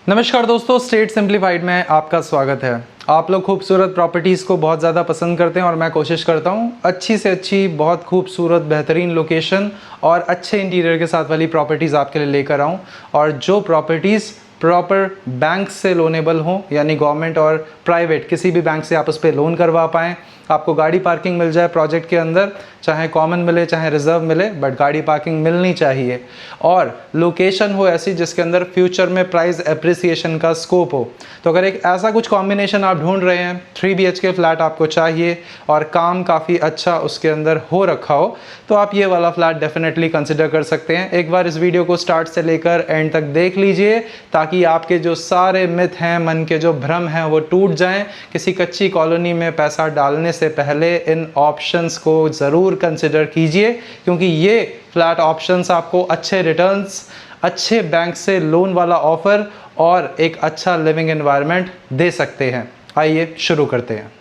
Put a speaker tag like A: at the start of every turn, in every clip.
A: नमस्कार दोस्तों, state simplified में आपका स्वागत है। आप लोग खूबसूरत प्रॉपर्टीज़ को बहुत ज़्यादा पसंद करते हैं और मैं कोशिश करता हूँ अच्छी से अच्छी, बहुत खूबसूरत, बेहतरीन लोकेशन और अच्छे इंटीरियर के साथ वाली प्रॉपर्टीज़ आपके लिए लेकर आऊँ। और जो प्रॉपर्टीज़ प्रॉपर बैंक से लोनेबल हों, यानी गवर्नमेंट और प्राइवेट किसी भी बैंक से आप उस पर लोन करवा पाएँ। आपको गाड़ी पार्किंग मिल जाए प्रोजेक्ट के अंदर, चाहे कॉमन मिले चाहे रिजर्व मिले, बट गाड़ी पार्किंग मिलनी चाहिए। और लोकेशन हो ऐसी जिसके अंदर फ्यूचर में प्राइस एप्रिसिएशन का स्कोप हो। तो अगर एक ऐसा कुछ कॉम्बिनेशन आप ढूंढ रहे हैं, 3 BHK फ्लैट आपको चाहिए और काम काफ़ी अच्छा उसके अंदर हो रखा हो, तो आप ये वाला फ्लैट डेफिनेटली कंसिडर कर सकते हैं। एक बार इस वीडियो को स्टार्ट से लेकर एंड तक देख लीजिए ताकि आपके जो सारे मिथ हैं, मन के जो भ्रम हैं, वो टूट जाएं। किसी कच्ची कॉलोनी में पैसा डालने से पहले इन ऑप्शंस को ज़रूर कंसिडर कीजिए, क्योंकि ये फ्लैट ऑप्शंस आपको अच्छे रिटर्न्स, अच्छे बैंक से लोन वाला ऑफर और एक अच्छा लिविंग एनवायरनमेंट दे सकते हैं। आइए शुरू करते हैं।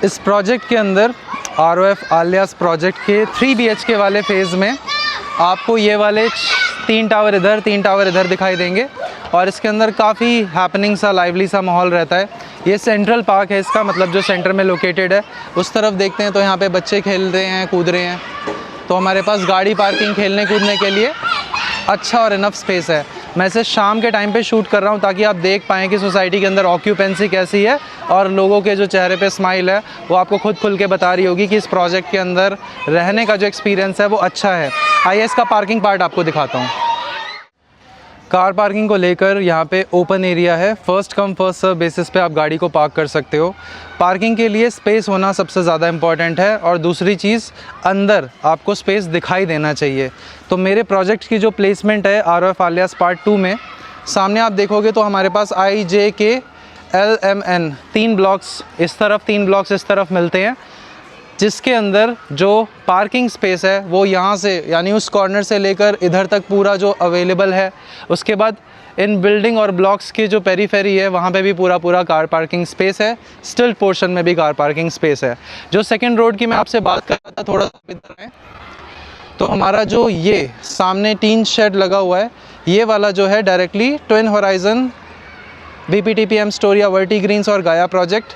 A: इस प्रोजेक्ट के अंदर ROF आलियास प्रोजेक्ट के 3 BHK वाले फेज़ में आपको ये वाले 3 टावर इधर 3 टावर इधर दिखाई देंगे और इसके अंदर काफ़ी हैपनिंग सा, लाइवली सा माहौल रहता है। ये सेंट्रल पार्क है इसका, मतलब जो सेंटर में लोकेटेड है। उस तरफ देखते हैं तो यहाँ पे बच्चे खेल रहे हैं, कूद रहे हैं, तो हमारे पास गाड़ी पार्किंग, खेलने कूदने के लिए अच्छा और इनफ स्पेस है। मैं इसे शाम के टाइम पे शूट कर रहा हूँ ताकि आप देख पाएँ कि सोसाइटी के अंदर ऑक्यूपेंसी कैसी है और लोगों के जो चेहरे पे स्माइल है वो आपको खुद खुल के बता रही होगी कि इस प्रोजेक्ट के अंदर रहने का जो एक्सपीरियंस है वो अच्छा है। आइए इसका पार्किंग पार्ट आपको दिखाता हूँ। कार पार्किंग को लेकर यहाँ पे ओपन एरिया है, first come first serve basis पे आप गाड़ी को पार्क कर सकते हो। पार्किंग के लिए स्पेस होना सबसे ज़्यादा इम्पॉर्टेंट है और दूसरी चीज़, अंदर आपको स्पेस दिखाई देना चाहिए। तो मेरे प्रोजेक्ट की जो प्लेसमेंट है ROF आलियास पार्ट 2 में, सामने आप देखोगे तो हमारे पास IJK LMN 3 ब्लॉक्स इस तरफ, 3 ब्लॉक्स इस तरफ मिलते हैं, जिसके अंदर जो पार्किंग स्पेस है वो यहाँ से, यानी उस कॉर्नर से लेकर इधर तक पूरा जो अवेलेबल है। उसके बाद इन बिल्डिंग और ब्लॉक्स की जो पेरीफेरी है वहाँ पे भी पूरा कार पार्किंग स्पेस है। स्टिल्ट पोर्शन में भी कार पार्किंग स्पेस है। जो सेकंड रोड की मैं आपसे बात कर रहा था, थोड़ा सा इधर है, तो हमारा जो ये सामने टीन शेड लगा हुआ है, ये वाला जो है directly twin horizon BPTPM storia verti greens और गाया प्रोजेक्ट,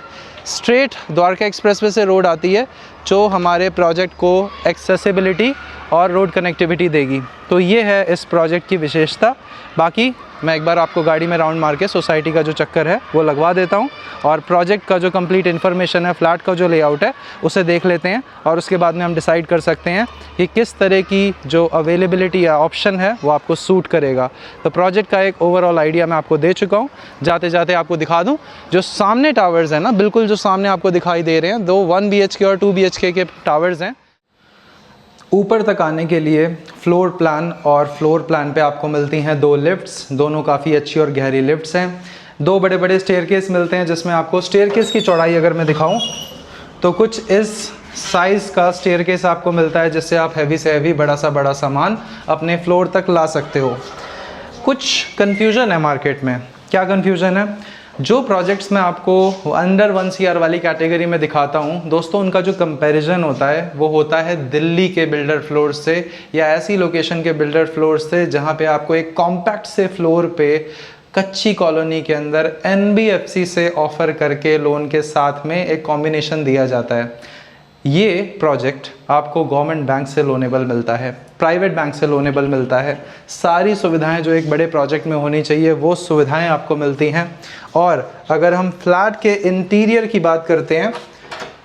A: स्ट्रेट द्वारका एक्सप्रेसवे से रोड आती है जो हमारे प्रोजेक्ट को एक्सेसिबिलिटी और रोड कनेक्टिविटी देगी। तो ये है इस प्रोजेक्ट की विशेषता। बाकी मैं एक बार आपको गाड़ी में राउंड मार के सोसाइटी का जो चक्कर है वो लगवा देता हूँ और प्रोजेक्ट का जो कंप्लीट इन्फॉर्मेशन है, फ्लैट का जो लेआउट है, उसे देख लेते हैं और उसके बाद में हम डिसाइड कर सकते हैं कि किस तरह की जो अवेलेबिलिटी या ऑप्शन है वो आपको सूट करेगा। तो प्रोजेक्ट का एक ओवरऑल आइडिया मैं आपको दे चुका हूँ। जाते जाते आपको दिखा दूँ, जो सामने टावर्स हैं ना, बिल्कुल जो सामने आपको दिखाई दे रहे हैं, 2 1 BHK और 2 BHK के टावर्स हैं। ऊपर तक आने के लिए फ्लोर प्लान, और फ्लोर प्लान पे आपको मिलती हैं 2 लिफ्ट्स, दोनों काफ़ी अच्छी और गहरी लिफ्ट्स हैं। 2 बड़े बड़े स्टेयरकेस मिलते हैं, जिसमें आपको स्टेयरकेस की चौड़ाई अगर मैं दिखाऊं तो कुछ इस साइज़ का स्टेयरकेस आपको मिलता है, जिससे आप हैवी से हैवी, बड़ा सामान अपने फ्लोर तक ला सकते हो। कुछ कन्फ्यूज़न है मार्केट में। क्या कन्फ्यूज़न है? जो प्रोजेक्ट्स मैं आपको अंडर 1 CR वाली कैटेगरी में दिखाता हूँ दोस्तों, उनका जो कंपैरिजन होता है वो होता है दिल्ली के बिल्डर फ्लोर से या ऐसी लोकेशन के बिल्डर फ्लोर से जहाँ पे आपको एक कॉम्पैक्ट से फ्लोर पे कच्ची कॉलोनी के अंदर NBFC से ऑफ़र करके लोन के साथ में एक कॉम्बिनेशन दिया जाता है। ये प्रोजेक्ट आपको गवर्नमेंट बैंक से लोनेबल मिलता है, प्राइवेट बैंक से लोनेबल मिलता है। सारी सुविधाएं जो एक बड़े प्रोजेक्ट में होनी चाहिए वो सुविधाएं आपको मिलती हैं। और अगर हम फ्लैट के इंटीरियर की बात करते हैं,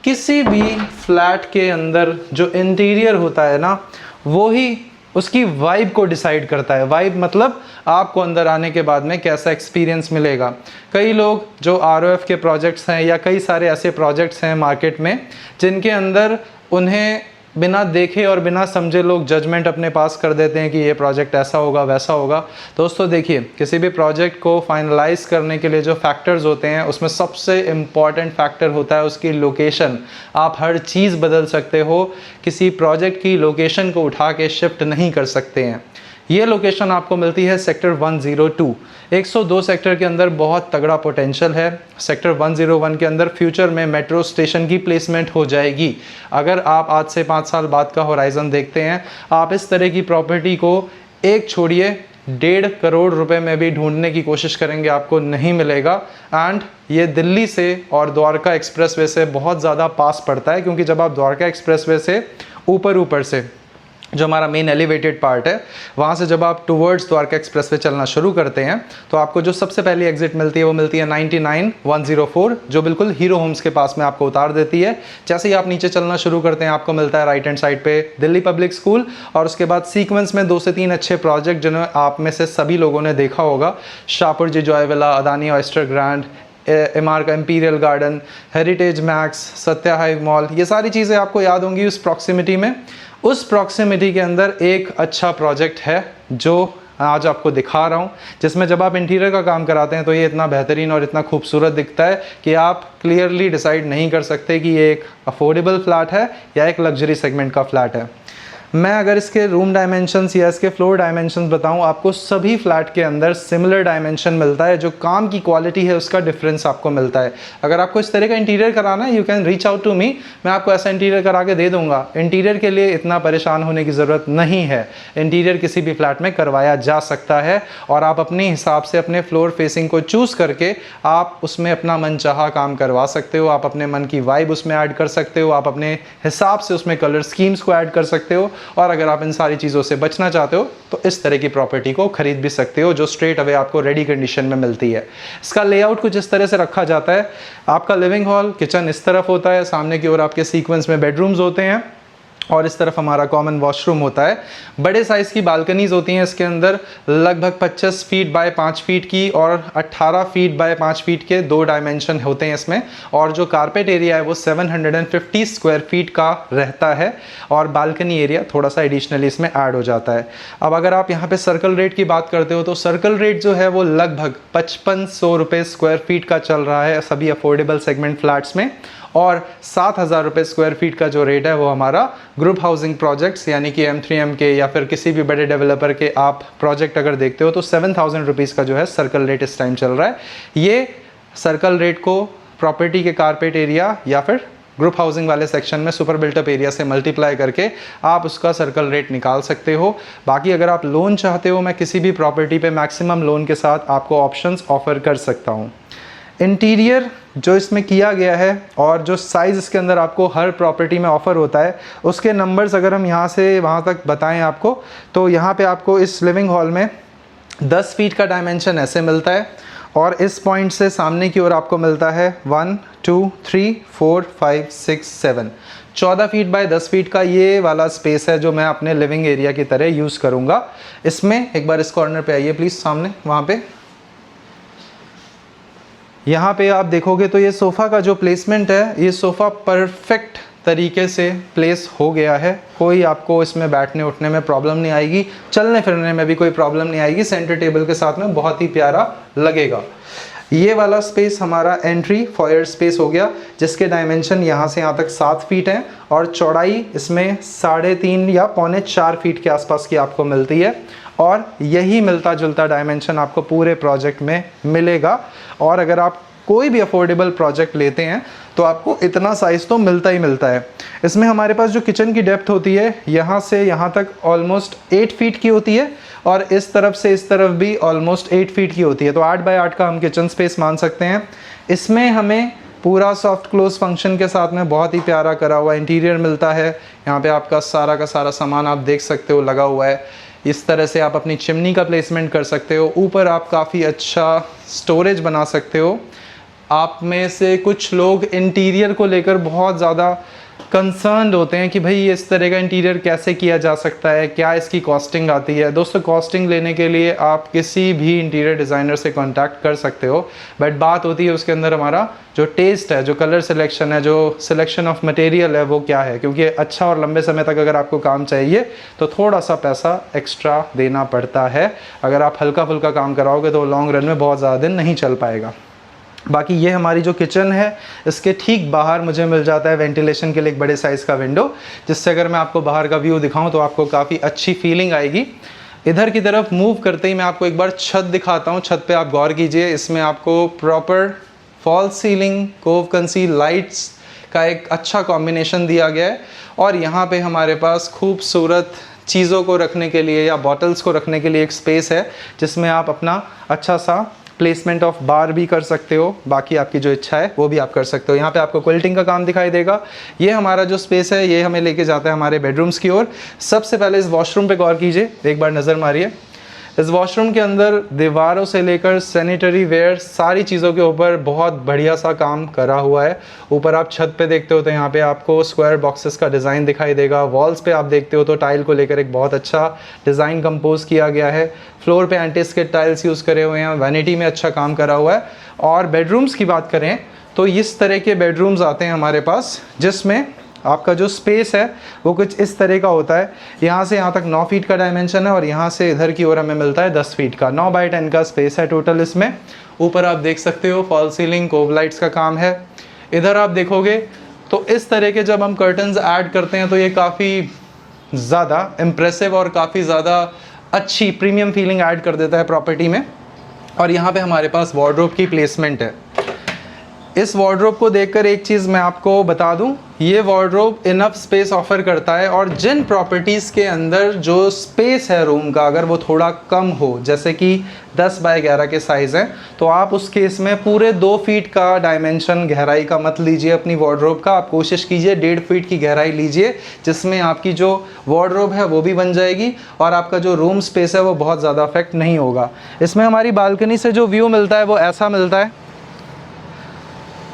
A: किसी भी फ्लैट के अंदर जो इंटीरियर होता है ना, वो ही उसकी वाइब को डिसाइड करता है। वाइब मतलब आपको अंदर आने के बाद में कैसा एक्सपीरियंस मिलेगा। कई लोग जो ROF के प्रोजेक्ट्स हैं या कई सारे ऐसे प्रोजेक्ट्स हैं मार्केट में जिनके अंदर उन्हें बिना देखे और बिना समझे लोग जजमेंट अपने पास कर देते हैं कि ये प्रोजेक्ट ऐसा होगा वैसा होगा। दोस्तों देखिए, किसी भी प्रोजेक्ट को फाइनलाइज करने के लिए जो फैक्टर्स होते हैं उसमें सबसे इम्पॉर्टेंट फैक्टर होता है उसकी लोकेशन। आप हर चीज़ बदल सकते हो, किसी प्रोजेक्ट की लोकेशन को उठा के शिफ्ट नहीं कर सकते हैं। ये लोकेशन आपको मिलती है सेक्टर 102। 102 सेक्टर के अंदर बहुत तगड़ा पोटेंशियल है। सेक्टर 101 के अंदर फ्यूचर में मेट्रो स्टेशन की प्लेसमेंट हो जाएगी। अगर आप आज से 5 साल बाद का होराइजन देखते हैं, आप इस तरह की प्रॉपर्टी को एक छोड़िए 1.5 करोड़ रुपए में भी ढूंढने की कोशिश करेंगे, आपको नहीं मिलेगा। एंड ये दिल्ली से और द्वारका एक्सप्रेसवे से बहुत ज़्यादा पास पड़ता है, क्योंकि जब आप द्वारका एक्सप्रेसवे से ऊपर से जो हमारा मेन एलिवेटेड पार्ट है, वहाँ से जब आप टुवर्ड्स द्वारका एक्सप्रेसवे चलना शुरू करते हैं तो आपको जो सबसे पहली एग्जिट मिलती है वो मिलती है 99-104, जो बिल्कुल हीरो होम्स के पास में आपको उतार देती है। जैसे ही आप नीचे चलना शुरू करते हैं आपको मिलता है राइट हैंड साइड पे दिल्ली पब्लिक स्कूल, और उसके बाद सीक्वेंस में 2 से 3 अच्छे प्रोजेक्ट जिन्हें आप में से सभी लोगों ने देखा होगा, Shapoorji Joyville, Adani oyster grand, Emaar का imperial garden, heritage max, Satya hive mall, ये सारी चीज़ें आपको याद होंगी उस प्रॉक्सिमिटी में। उस प्रॉक्सिमिटी के अंदर एक अच्छा प्रोजेक्ट है जो आज आपको दिखा रहा हूँ, जिसमें जब आप इंटीरियर का काम कराते हैं तो ये इतना बेहतरीन और इतना खूबसूरत दिखता है कि आप क्लियरली डिसाइड नहीं कर सकते कि ये एक अफोर्डेबल फ्लैट है या एक लग्जरी सेगमेंट का फ्लैट है। मैं अगर इसके रूम डायमेंशंस या इसके फ्लोर डायमेंशंस बताऊं, आपको सभी फ्लैट के अंदर सिमिलर डायमेंशन मिलता है। जो काम की क्वालिटी है उसका डिफरेंस आपको मिलता है। अगर आपको इस तरह का इंटीरियर कराना है, you can reach out to me, मैं आपको ऐसा इंटीरियर करा के दे दूंगा। इंटीरियर के लिए इतना परेशान होने की ज़रूरत नहीं है। इंटीरियर किसी भी फ्लैट में करवाया जा सकता है और आप अपने हिसाब से अपने फ्लोर फेसिंग को चूज़ करके आप उसमें अपना मनचाहा काम करवा सकते हो। आप अपने मन की वाइब उसमें ऐड कर सकते हो, आप अपने हिसाब से उसमें कलर स्कीम्स को ऐड कर सकते हो। और अगर आप इन सारी चीज़ों से बचना चाहते हो तो इस तरह की प्रॉपर्टी को खरीद भी सकते हो, जो स्ट्रेट अवे आपको रेडी कंडीशन में मिलती है। इसका लेआउट कुछ इस तरह से रखा जाता है। आपका लिविंग हॉल, किचन इस तरफ होता है, सामने की ओर आपके सीक्वेंस में बेडरूम्स होते हैं और इस तरफ हमारा कॉमन वॉशरूम होता है। बड़े साइज़ की बालकनीज होती हैं इसके अंदर, लगभग 25 फीट बाय 5 फीट की और 18 फीट बाय 5 फीट के 2 डायमेंशन होते हैं इसमें। और जो कारपेट एरिया है वो 750 स्क्वायर फीट का रहता है और बालकनी एरिया थोड़ा सा एडिशनली इसमें ऐड हो जाता है। अब अगर आप यहाँ पे सर्कल रेट की बात करते हो तो सर्कल रेट जो है वो लगभग 5500 रुपये स्क्वायर फीट का चल रहा है सभी अफोर्डेबल सेगमेंट फ्लैट्स में। और 7000 रुपये स्क्वायर फीट का जो रेट है वो हमारा ग्रुप हाउसिंग प्रोजेक्ट्स यानी कि M3M के या फिर किसी भी बड़े डेवलपर के आप प्रोजेक्ट अगर देखते हो तो 7000 रुपीज़ का जो है सर्कल रेट इस टाइम चल रहा है। ये सर्कल रेट को प्रॉपर्टी के कारपेट एरिया या फिर ग्रुप हाउसिंग वाले सेक्शन में सुपर बिल्टअप एरिया से मल्टीप्लाई करके आप उसका सर्कल रेट निकाल सकते हो। बाकी अगर आप लोन चाहते हो, मैं किसी भी प्रॉपर्टी पे मैक्सिमम लोन के साथ आपको ऑप्शंस ऑफर कर सकता हूँ। इंटीरियर जो इसमें किया गया है और जो साइज़ इसके अंदर आपको हर प्रॉपर्टी में ऑफ़र होता है, उसके नंबर्स अगर हम यहाँ से वहाँ तक बताएं आपको, तो यहाँ पे आपको इस लिविंग हॉल में 10 फीट का डायमेंशन ऐसे मिलता है और इस पॉइंट से सामने की ओर आपको मिलता है 1 2 3 4 5 6 7 14 फीट बाय 10 फीट का ये वाला स्पेस है जो मैं अपने लिविंग एरिया की तरह यूज़ करूँगा। इसमें एक बार इस कॉर्नर पे आइए प्लीज़, सामने वहाँ पे, यहाँ पे आप देखोगे तो ये सोफ़ा का जो प्लेसमेंट है, ये सोफ़ा परफेक्ट तरीके से प्लेस हो गया है। कोई आपको इसमें बैठने उठने में प्रॉब्लम नहीं आएगी, चलने फिरने में भी कोई प्रॉब्लम नहीं आएगी। सेंटर टेबल के साथ में बहुत ही प्यारा लगेगा। ये वाला स्पेस हमारा एंट्री फॉयर स्पेस हो गया, जिसके डायमेंशन यहाँ से यहाँ तक 7 फीट हैं और चौड़ाई इसमें 3.5 या 3.25 फीट के आसपास की आपको मिलती है। और यही मिलता जुलता डायमेंशन आपको पूरे प्रोजेक्ट में मिलेगा। और अगर आप कोई भी अफोर्डेबल प्रोजेक्ट लेते हैं तो आपको इतना साइज़ तो मिलता ही मिलता है। इसमें हमारे पास जो किचन की डेप्थ होती है यहाँ से यहाँ तक ऑलमोस्ट 8 फीट की होती है और इस तरफ से इस तरफ भी ऑलमोस्ट 8 फीट की होती है, तो 8 बाय 8 का हम किचन स्पेस मान सकते हैं। इसमें हमें पूरा सॉफ्ट क्लोज फंक्शन के साथ में बहुत ही प्यारा करा हुआ इंटीरियर मिलता है। यहाँ पे आपका सारा का सारा सामान आप देख सकते हो लगा हुआ है। इस तरह से आप अपनी चिमनी का प्लेसमेंट कर सकते हो। ऊपर आप काफ़ी अच्छा स्टोरेज बना सकते हो। आप में से कुछ लोग इंटीरियर को लेकर बहुत ज़्यादा कंसर्न्ड होते हैं कि भाई ये इस तरह का इंटीरियर कैसे किया जा सकता है, क्या इसकी कॉस्टिंग आती है। दोस्तों, कॉस्टिंग लेने के लिए आप किसी भी इंटीरियर डिज़ाइनर से कांटेक्ट कर सकते हो, बट बात होती है उसके अंदर हमारा जो टेस्ट है, जो कलर सिलेक्शन है, जो सिलेक्शन ऑफ मटेरियल है, वो क्या है। क्योंकि अच्छा और लंबे समय तक अगर आपको काम चाहिए तो थोड़ा सा पैसा एक्स्ट्रा देना पड़ता है। अगर आप हल्का फुल्का काम कराओगे तो लॉन्ग रन में बहुत ज़्यादा दिन नहीं चल पाएगा। बाकी ये हमारी जो किचन है, इसके ठीक बाहर मुझे मिल जाता है वेंटिलेशन के लिए एक बड़े साइज़ का विंडो, जिससे अगर मैं आपको बाहर का व्यू दिखाऊं तो आपको काफ़ी अच्छी फीलिंग आएगी। इधर की तरफ मूव करते ही मैं आपको एक बार छत दिखाता हूँ। छत पे आप गौर कीजिए, इसमें आपको proper false ceiling, cove conceal lights का एक अच्छा कॉम्बिनेशन दिया गया है। और यहाँ पे हमारे पास खूबसूरत चीज़ों को रखने के लिए या बॉटल्स को रखने के लिए एक स्पेस है, जिसमें आप अपना अच्छा सा प्लेसमेंट ऑफ बार भी कर सकते हो। बाकी आपकी जो इच्छा है वो भी आप कर सकते हो। यहाँ पे आपको क्विल्टिंग का काम दिखाई देगा। ये हमारा जो स्पेस है ये हमें लेके जाता है हमारे बेडरूम्स की ओर। सबसे पहले इस वॉशरूम पे गौर कीजिए, एक बार नज़र मारिए। इस वॉशरूम के अंदर दीवारों से लेकर सैनिटरी वेयर सारी चीज़ों के ऊपर बहुत बढ़िया सा काम करा हुआ है। ऊपर आप छत पे देखते हो तो यहाँ पे आपको स्क्वायर बॉक्सेस का डिज़ाइन दिखाई देगा। वॉल्स पे आप देखते हो तो टाइल को लेकर एक बहुत अच्छा डिज़ाइन कंपोज किया गया है। फ्लोर पे एंटी स्किड टाइल्स यूज़ करे हुए हैं। वैनिटी में अच्छा काम करा हुआ है। और बेडरूम्स की बात करें तो इस तरह के बेडरूम्स आते हैं हमारे पास, जिसमें आपका जो स्पेस है वो कुछ इस तरह का होता है। यहाँ से यहाँ तक 9 फीट का डायमेंशन है और यहाँ से इधर की ओर हमें मिलता है 10 फीट का। 9 बाई 10 का स्पेस है टोटल इसमें। ऊपर आप देख सकते हो फॉल सीलिंग, कोव लाइट्स का काम है। इधर आप देखोगे तो इस तरह के जब हम कर्टन्स ऐड करते हैं तो ये काफ़ी ज़्यादा इम्प्रेसिव और काफ़ी ज़्यादा अच्छी प्रीमियम फीलिंग ऐड कर देता है प्रॉपर्टी में। और यहाँ पे हमारे पास वार्डरोब की प्लेसमेंट है। इस वार्डरोब को देखकर एक चीज़ मैं आपको बता दूं, ये वार्डरोब इनफ स्पेस ऑफर करता है। और जिन प्रॉपर्टीज़ के अंदर जो स्पेस है रूम का अगर वो थोड़ा कम हो, जैसे कि 10 बाय 11 के साइज़ हैं, तो आप उस केस में पूरे 2 फीट का डायमेंशन गहराई का मत लीजिए अपनी वार्डरोब का। आप कोशिश कीजिए 1.5 फीट की गहराई लीजिए, जिसमें आपकी जो वार्डरोब है वो भी बन जाएगी और आपका जो रूम स्पेस है वो बहुत ज़्यादा अफेक्ट नहीं होगा। इसमें हमारी बालकनी से जो व्यू मिलता है वो ऐसा मिलता है।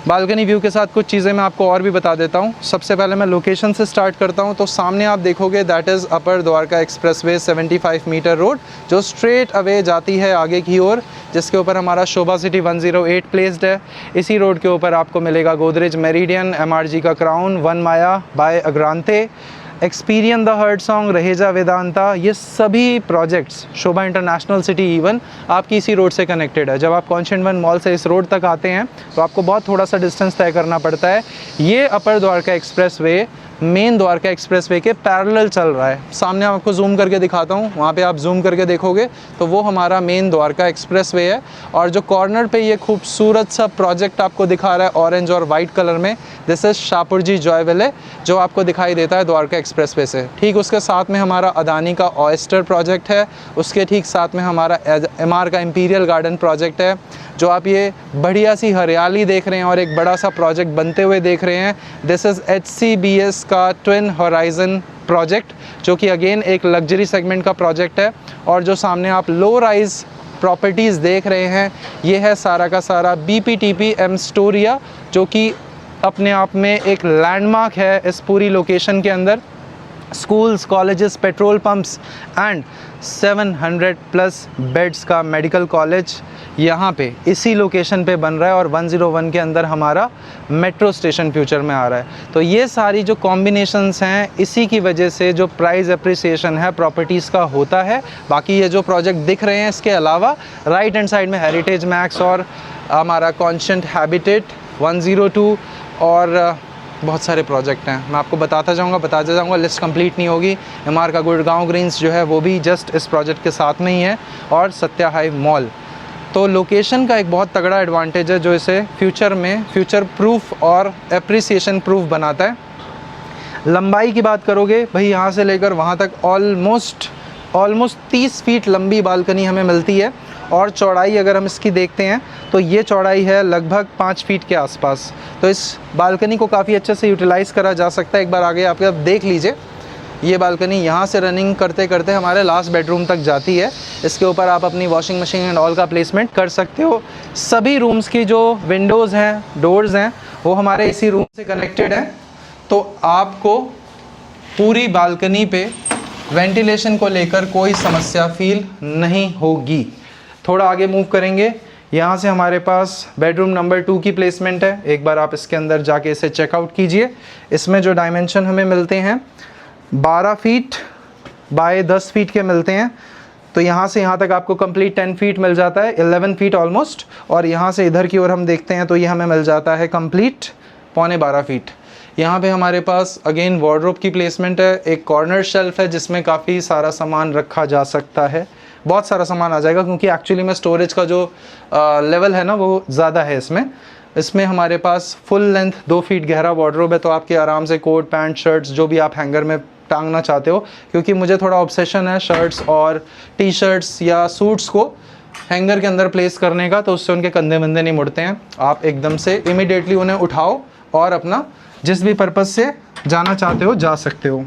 A: बालकनी व्यू के साथ कुछ चीज़ें मैं आपको और भी बता देता हूँ। सबसे पहले मैं लोकेशन से स्टार्ट करता हूँ। तो सामने आप देखोगे that is upper Dwarka expressway 75 metre road, जो स्ट्रेट अवे जाती है आगे की ओर, जिसके ऊपर हमारा शोभा सिटी 108 प्लेस्ड है। इसी रोड के ऊपर आपको मिलेगा गोदरेज मेरिडियन, MRG का crown, one Maya by Agrante, experion the heartsong, Raheja Vedanta. ये सभी projects, Sobha international city even, आपकी इसी रोड से कनेक्टेड है। जब आप कॉन्शेंट वन मॉल से इस रोड तक आते हैं तो आपको बहुत थोड़ा सा डिस्टेंस तय करना पड़ता है। ये upper Dwarka expressway main Dwarka expressway के पैरेलल चल रहा है। सामने आपको जूम करके दिखाता हूँ, वहाँ पे आप जूम करके देखोगे तो वो हमारा मेन द्वारका एक्सप्रेसवे है। और जो कॉर्नर पे ये खूबसूरत सा प्रोजेक्ट आपको दिखा रहा है ऑरेंज और वाइट कलर में, दिस इज़ शाहपुरजी जॉय विले, जो आपको दिखाई देता है द्वारका एक्सप्रेसवे से। ठीक उसके साथ में हमारा अदानी का ऑयस्टर प्रोजेक्ट है। उसके ठीक साथ में हमारा MR का इंपीरियल गार्डन प्रोजेक्ट है। जो आप ये बढ़िया सी हरियाली देख रहे हैं और एक बड़ा सा प्रोजेक्ट बनते हुए देख रहे हैं, दिस इज़ HCBS का ट्विन होराइजन प्रोजेक्ट, जो कि अगेन एक लग्जरी सेगमेंट का प्रोजेक्ट है। और जो सामने आप लो राइज प्रॉपर्टीज़ देख रहे हैं, ये है सारा का सारा BPTP एमस्टोरिया, जो कि अपने आप में एक लैंडमार्क है इस पूरी लोकेशन के अंदर। Schools, colleges, petrol pumps and 700+ beds का मेडिकल कॉलेज यहाँ पे इसी लोकेशन पे बन रहा है। और 101 के अंदर हमारा मेट्रो स्टेशन फ्यूचर में आ रहा है। तो ये सारी जो कॉम्बिनेशंस हैं, इसी की वजह से जो प्राइस अप्रिसिएशन है प्रॉपर्टीज़ का होता है। बाकी ये जो प्रोजेक्ट दिख रहे हैं, इसके अलावा राइट हैंड साइड में हेरिटेज मैक्स और हमारा कॉन्शेंट हैबिटेट 102 और बहुत सारे प्रोजेक्ट हैं। मैं आपको बताता जाऊंगा, लिस्ट कंप्लीट नहीं होगी। MR का गुड़गांव ग्रीन्स जो है वो भी जस्ट इस प्रोजेक्ट के साथ में ही है, और सत्या हाई मॉल। तो लोकेशन का एक बहुत तगड़ा एडवांटेज है जो इसे फ्यूचर में फ्यूचर प्रूफ और एप्रिसिएशन प्रूफ बनाता है। लंबाई की बात करोगे भाई, यहाँ से लेकर वहाँ तक ऑलमोस्ट 30 फीट लंबी बालकनी हमें मिलती है। और चौड़ाई अगर हम इसकी देखते हैं तो ये चौड़ाई है लगभग 5 फीट के आसपास। तो इस बालकनी को काफ़ी अच्छे से यूटिलाइज़ करा जा सकता है। एक बार आगे आप देख लीजिए, ये बालकनी यहाँ से रनिंग करते करते हमारे लास्ट बेडरूम तक जाती है। इसके ऊपर आप अपनी वॉशिंग मशीन एंड ऑल का प्लेसमेंट कर सकते हो। सभी रूम्स की जो विंडोज़ हैं, डोर्स हैं, वो हमारे इसी रूम से कनेक्टेड हैं। तो आपको पूरी बालकनी पे वेंटिलेशन को लेकर कोई समस्या फील नहीं होगी। थोड़ा आगे मूव करेंगे, यहाँ से हमारे पास बेडरूम नंबर 2 की प्लेसमेंट है। एक बार आप इसके अंदर जाके इसे चेकआउट कीजिए। इसमें जो डायमेंशन हमें मिलते हैं 12 फीट बाय 10 फीट के मिलते हैं। तो यहाँ से यहाँ तक आपको कंप्लीट 10 फीट मिल जाता है, 11 फीट ऑलमोस्ट। और यहाँ से इधर की ओर हम देखते हैं तो ये हमें मिल जाता है कंप्लीट 12.25 फीट। यहाँ पे हमारे पास अगेन वार्डरोब की प्लेसमेंट है, एक कॉर्नर शेल्फ है जिसमें काफ़ी सारा सामान रखा जा सकता है, बहुत सारा सामान आ जाएगा क्योंकि एक्चुअली में स्टोरेज का जो लेवल है ना वो ज़्यादा है इसमें हमारे पास फुल लेंथ 2 फीट गहरा वार्डरोब है, तो आपके आराम से कोट पैंट शर्ट्स जो भी आप हैंगर में टांगना चाहते हो, क्योंकि मुझे थोड़ा ऑब्सेशन है शर्ट्स और टी शर्ट्स या सूट्स को हैंगर के अंदर प्लेस करने का, तो उससे उनके कंधे वंधे नहीं मुड़ते हैं। आप एकदम से इमीडिएटली उन्हें उठाओ और अपना जिस भी पर्पज़ से जाना चाहते हो जा सकते हो।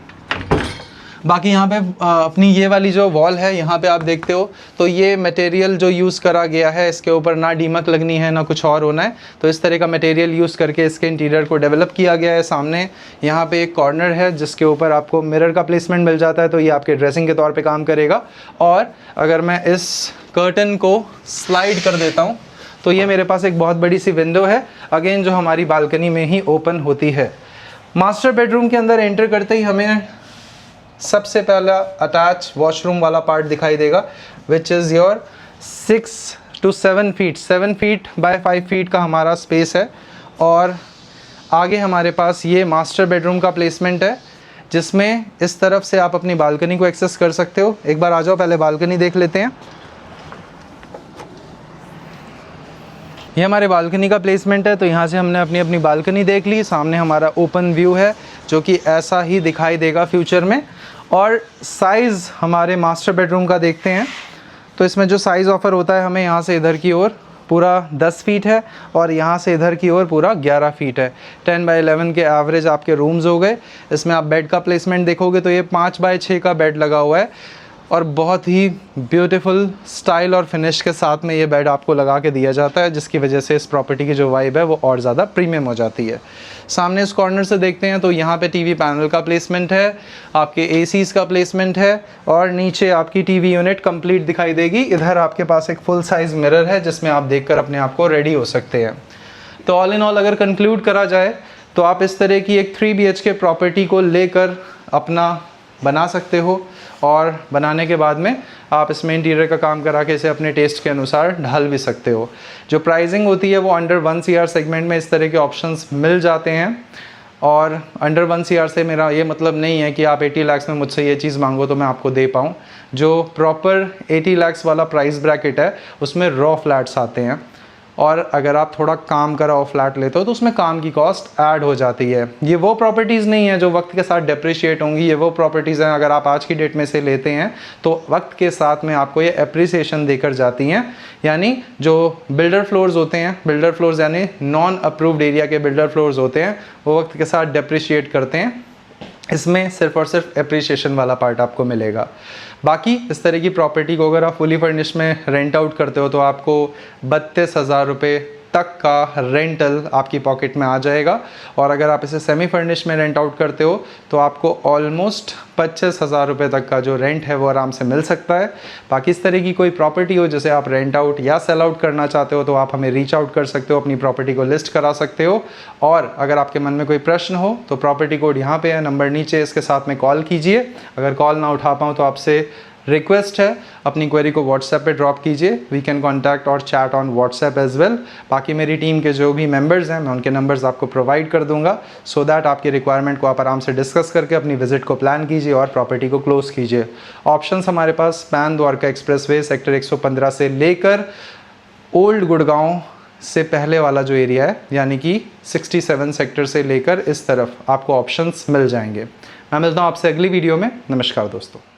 A: बाकी यहाँ पे अपनी ये वाली जो वॉल है यहाँ पे आप देखते हो तो ये मटेरियल जो यूज़ करा गया है, इसके ऊपर ना दीमक लगनी है ना कुछ और होना है, तो इस तरह का मटेरियल यूज़ करके इसके इंटीरियर को डेवलप किया गया है। सामने यहाँ पे एक कॉर्नर है जिसके ऊपर आपको मिरर का प्लेसमेंट मिल जाता है, तो ये आपके ड्रेसिंग के तौर पर काम करेगा। और अगर मैं इस कर्टन को स्लाइड कर देता हूँ तो ये मेरे पास एक बहुत बड़ी सी विंडो है, अगेन जो हमारी बालकनी में ही ओपन होती है। मास्टर बेडरूम के अंदर एंटर करते ही हमें सबसे पहला अटैच वॉशरूम वाला पार्ट दिखाई देगा, which is your 6 to 7 feet 7 feet by 5 feet का हमारा स्पेस है। और आगे हमारे पास ये मास्टर बेडरूम का प्लेसमेंट है जिसमें इस तरफ से आप अपनी बालकनी को एक्सेस कर सकते हो। एक बार आ जाओ, पहले बालकनी देख लेते हैं। ये हमारे बालकनी का प्लेसमेंट है, तो यहाँ से हमने अपनी बालकनी देख ली। सामने हमारा ओपन व्यू है जो कि ऐसा ही दिखाई देगा फ्यूचर में। और साइज़ हमारे मास्टर बेडरूम का देखते हैं तो इसमें जो साइज़ ऑफ़र होता है हमें यहाँ से इधर की ओर पूरा 10 फीट है और यहाँ से इधर की ओर पूरा 11 फीट है। 10 बाय 11 के एवरेज आपके रूम्स हो गए। इसमें आप बेड का प्लेसमेंट देखोगे तो ये 5 बाय 6 का बेड लगा हुआ है और बहुत ही ब्यूटीफुल स्टाइल और फिनिश के साथ में ये बेड आपको लगा के दिया जाता है, जिसकी वजह से इस प्रॉपर्टी की जो वाइब है वो और ज़्यादा प्रीमियम हो जाती है। सामने इस कॉर्नर से देखते हैं तो यहाँ पे टीवी पैनल का प्लेसमेंट है, आपके एसीज़ का प्लेसमेंट है और नीचे आपकी टीवी यूनिट कंप्लीट दिखाई देगी। इधर आपके पास एक फुल साइज़ मिरर है जिसमें आप देखकर अपने आप को रेडी हो सकते हैं। तो ऑल इन ऑल अगर कंक्लूड करा जाए तो आप इस तरह की एक 3 BHK प्रॉपर्टी को लेकर अपना बना सकते हो और बनाने के बाद में आप इसमें इंटीरियर का काम करा के इसे अपने टेस्ट के अनुसार ढाल भी सकते हो। जो प्राइसिंग होती है वो अंडर 1 CR सेगमेंट में इस तरह के ऑप्शंस मिल जाते हैं। और अंडर 1 CR से मेरा ये मतलब नहीं है कि आप 80 लाख में मुझसे ये चीज़ मांगो तो मैं आपको दे पाऊँ। जो प्रॉपर 80 लाख वाला प्राइस ब्रैकेट है उसमें रॉ फ्लैट्स आते हैं और अगर आप थोड़ा काम करा हुआ फ्लैट लेते हो तो उसमें काम की कॉस्ट ऐड हो जाती है। ये वो प्रॉपर्टीज़ नहीं है जो वक्त के साथ डेप्रिशिएट होंगी, ये वो प्रॉपर्टीज़ हैं अगर आप आज की डेट में से लेते हैं तो वक्त के साथ में आपको ये एप्रिसिएशन देकर जाती हैं। यानी जो बिल्डर फ्लोर्स होते हैं, बिल्डर फ्लोर्स यानी नॉन अप्रूव्ड एरिया के बिल्डर फ्लोर्स होते हैं, वो वक्त के साथ डेप्रिशिएट करते हैं। इसमें सिर्फ और सिर्फ एप्रिसिएशन वाला पार्ट आपको मिलेगा। बाकी इस तरह की प्रॉपर्टी को अगर आप फुली फर्निश में रेंट आउट करते हो तो आपको 32,000 रुपये तक का रेंटल आपकी पॉकेट में आ जाएगा। और अगर आप इसे सेमी फर्निश में रेंट आउट करते हो तो आपको ऑलमोस्ट 25,000 रुपये तक का जो रेंट है वो आराम से मिल सकता है। बाकी इस तरह की कोई प्रॉपर्टी हो जिसे आप रेंट आउट या सेल आउट करना चाहते हो तो आप हमें रीच आउट कर सकते हो, अपनी प्रॉपर्टी को लिस्ट करा सकते हो। और अगर आपके मन में कोई प्रश्न हो तो प्रॉपर्टी कोड यहाँ पे है, नंबर नीचे, इसके साथ में कॉल कीजिए। अगर कॉल ना उठा पाऊँ तो आपसे रिक्वेस्ट है अपनी क्वेरी को व्हाट्सएप पे ड्रॉप कीजिए। वी कैन कॉन्टैक्ट और chat on WhatsApp as well. बाकी मेरी टीम के जो भी मेंबर्स हैं मैं उनके नंबर्स आपको प्रोवाइड कर दूंगा, सो दैट आपकी रिक्वायरमेंट को आप आराम से डिस्कस करके अपनी विजिट को प्लान कीजिए और प्रॉपर्टी को क्लोज कीजिए। ऑप्शंस हमारे पास पैन द्वारका एक्सप्रेसवे सेक्टर 115 से लेकर ओल्ड गुड़गांव से पहले वाला जो एरिया है यानी कि 67 सेक्टर से लेकर इस तरफ आपको ऑप्शंस मिल जाएंगे। मैं मिलता हूँ आपसे अगली वीडियो में। नमस्कार दोस्तों।